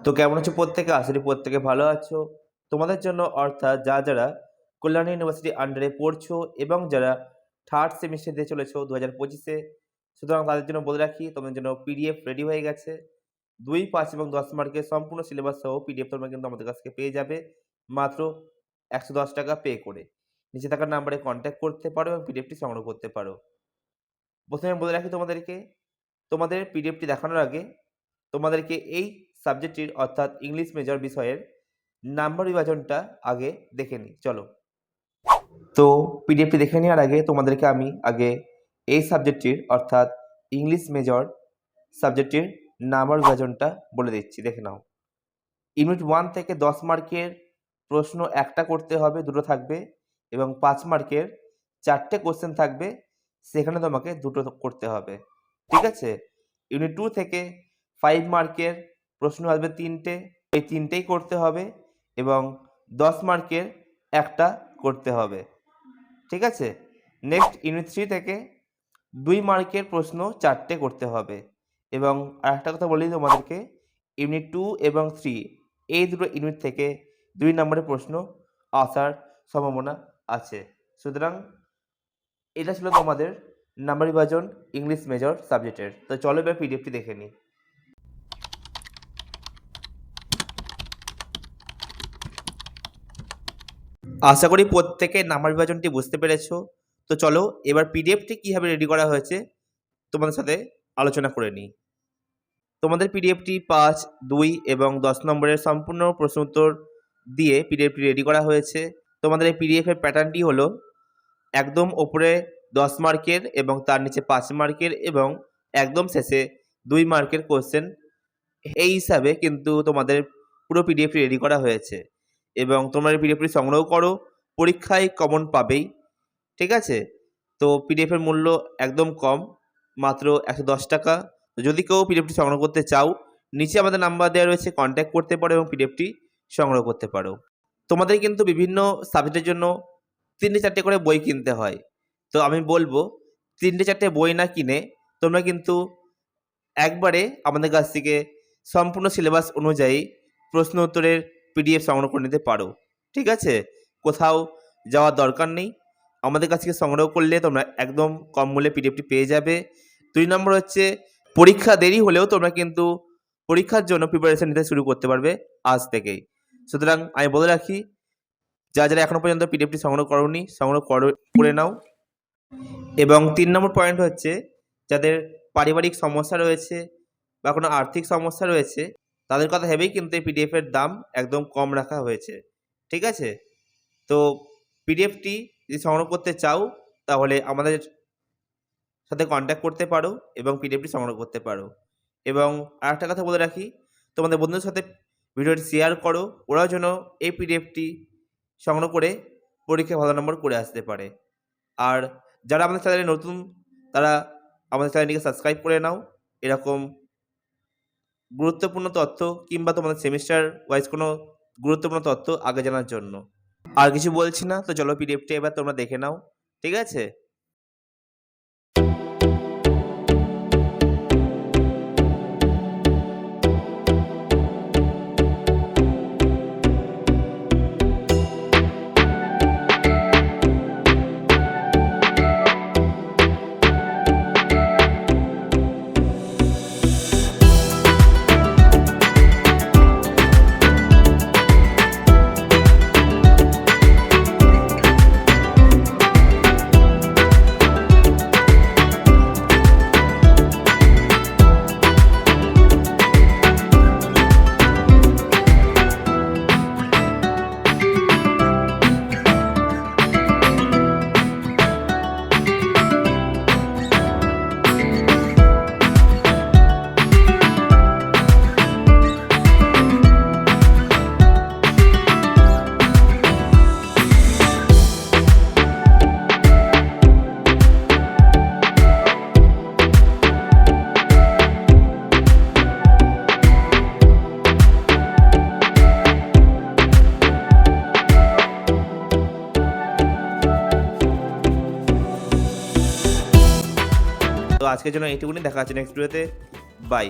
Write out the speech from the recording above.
তো কেমন আছো প্রত্যেকে? আশা করি প্রত্যেকে ভালো আছো। তোমাদের জন্য অর্থাৎ যারা কল্যাণী ইউনিভার্সিটি আন্ডারে পড়ছো এবং যারা 3rd সেমিস্টার দিয়ে চলেছো 2025 এ, সুতরাং তাদের জন্য বলে রাখি তোমাদের জন্য পিডিএফ রেডি হয়ে গেছে। 2, 5 এবং 10 মার্কের সম্পূর্ণ সিলেবাস সহ পিডিএফ তোমরা কিন্তু আমাদের কাছ থেকে পেয়ে যাবে মাত্র ৳110 পে করে। নিচে থাকা নাম্বারে কনট্যাক্ট করতে পারো এবং পিডিএফটি সংগ্রহ করতে পারো। প্রথমে বলে রাখি তোমাদেরকে, তোমাদের পিডিএফটি দেখানোর আগে তোমাদেরকে এই সাবজেক্টটির অর্থাৎ ইংলিশ মেজর বিষয়ের নাম্বার বিভাজনটা আগে দেখে নিই। চলো। তো পিডিএফটি দেখে নেওয়ার আগে তোমাদেরকে আমি আগে এই সাবজেক্টটির অর্থাৎ ইংলিশ মেজর সাবজেক্টটির নাম্বার বিভাজনটা বলে দিচ্ছি, দেখে নাও। ইউনিট 1 থেকে 10 মার্কের প্রশ্ন একটা করতে হবে, 2টো থাকবে এবং 5 মার্কের 4টে কোশ্চেন থাকবে, সেখানে তোমাকে 2টো করতে হবে। ঠিক আছে? ইউনিট 2 থেকে 5 মার্কের প্রশ্ন আসবে 3টে, এই 3টেই করতে হবে এবং 10 মার্কের একটা করতে হবে। ঠিক আছে? নেক্সট ইউনিট 3 থেকে 2 মার্কের প্রশ্ন 4টে করতে হবে এবং আরেকটা কথা বলি তোমাদেরকে, ইউনিট 2 এবং 3 এই দুটো ইউনিট থেকে 2 নম্বরের প্রশ্ন আসার সম্ভাবনা আছে। সুতরাং এটা ছিল তোমাদের নাম্বার বিভাজন ইংলিশ মেজর সাবজেক্টের। তো চলো এবার পিডিএফটি দেখে নিই। আশা করি প্রত্যেকে নাম্বার বিভাজনটি বুঝতে পেরেছো। তো চলো এবার পিডিএফটি কীভাবে রেডি করা হয়েছে তোমাদের সাথে আলোচনা করে নিই। তোমাদের পিডিএফটি 5, 2 এবং 10 নম্বরের সম্পূর্ণ প্রশ্ন উত্তর দিয়ে পিডিএফটি রেডি করা হয়েছে। তোমাদের এই পিডিএফের প্যাটার্নটি হলো একদম ওপরে 10 মার্কের এবং তার নিচে 5 মার্কের এবং একদম শেষে 2 মার্কের কোশ্চেন, এই হিসাবে কিন্তু তোমাদের পুরো পিডিএফটি রেডি করা হয়েছে এবং তোমরা এই পিডিএফটি সংগ্রহ করো, পরীক্ষায় কমন পাবেই। ঠিক আছে? তো পিডিএফের মূল্য একদম কম, মাত্র ৳110। তো যদি কেউ পিডিএফটি সংগ্রহ করতে চাও, নিচে আমাদের নাম্বার দেওয়া রয়েছে, কন্ট্যাক্ট করতে পারো এবং পিডিএফটি সংগ্রহ করতে পারো। তোমাদের কিন্তু বিভিন্ন সাবজেক্টের জন্য 3টে-4টে করে বই কিনতে হয়। তো আমি বলবো 3টে-4টে বই না কিনে তোমরা কিন্তু একবারে আমাদের কাছ থেকে সম্পূর্ণ সিলেবাস অনুযায়ী প্রশ্ন উত্তরের পিডিএফ সংগ্রহ করে নিতে পারো। ঠিক আছে? কোথাও যাওয়ার দরকার নেই, আমাদের কাছ থেকে সংগ্রহ করলে তোমরা একদম কম মূল্যে পিডিএফটি পেয়ে যাবে। 2 নম্বর হচ্ছে পরীক্ষা দেরি হলেও তোমরা কিন্তু পরীক্ষার জন্য প্রিপারেশন নিতে শুরু করতে পারবে আজ থেকেই। সুতরাং আমি বলে রাখি, যারা এখনো পর্যন্ত পিডিএফটি সংগ্রহ করোনি, সংগ্রহ করে নাও। এবং 3 নম্বর পয়েন্ট হচ্ছে, যাদের পারিবারিক সমস্যা রয়েছে বা কোনো আর্থিক সমস্যা রয়েছে, তাদের কথা ভেবেই কিন্তু এই পিডিএফের দাম একদম কম রাখা হয়েছে। ঠিক আছে? তো পিডিএফটি যদি সংগ্রহ করতে চাও তাহলে আমাদের সাথে কন্ট্যাক্ট করতে পারো এবং পিডিএফটি সংগ্রহ করতে পারো। এবং আরেকটা কথা বলে রাখি, তোমাদের বন্ধুদের সাথে ভিডিওটি শেয়ার করো, ওরাও যেন এই পিডিএফটি সংগ্রহ করে পরীক্ষায় ভালো নম্বর করে আসতে পারে। আর যারা আমাদের চ্যানেলে নতুন, তারা আমাদের চ্যানেলটিকে সাবস্ক্রাইব করে নাও এরকম গুরুত্বপূর্ণ তথ্য কিংবা তোমাদের সেমিস্টার ওয়াইজ কোনো গুরুত্বপূর্ণ তথ্য আগে জানার জন্য। আর কিছু বলছি না, তো চলো পিডিএফটি এবার তোমরা দেখে নাও। ঠিক আছে? তো আজকের জন্য এইটুকুনি, দেখা হচ্ছে নেক্সট ভিডিওতে। বাই।